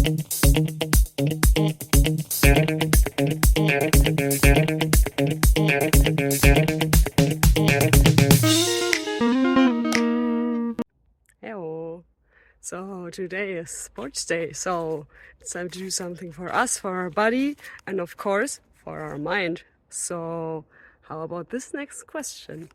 Hello. So today is sports day, so it's time to do something for us, for our body, and of course for our mind. So how about this next question?